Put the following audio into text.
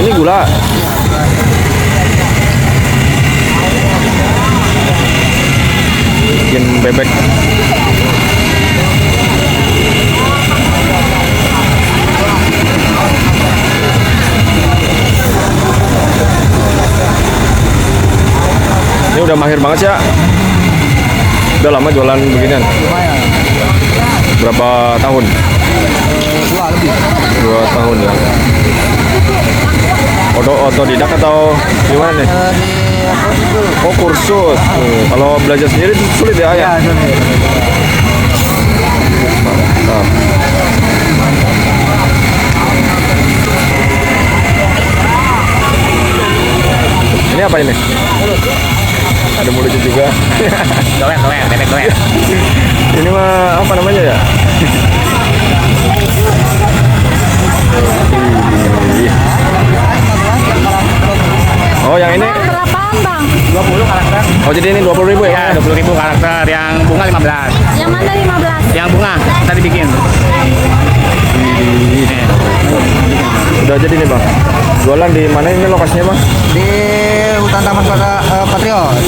Ini gula. Bikin bebek. Ini udah mahir banget sih ya. Udah lama jualan beginian. Lumayan. Berapa tahun? 2 tahun ya. Otodidak atau gimana nih? Oh, kursus. Kalau belajar sendiri sulit ya? Ya, sulit. Mantap. Ini apa ini? Ada mulutnya juga. Doer, bebek doer. Ini mah apa namanya ya? Oh, yang ini Berapaan bang? 20 karakter. oh jadi ini 20.000 ya? Ya, 20.000 karakter. Yang bunga 15. Yang mana 15? Yang bunga tadi bikin. Udah jadi nih bang. Jualan di mana ini lokasinya bang? Di hutan Taman Patriot.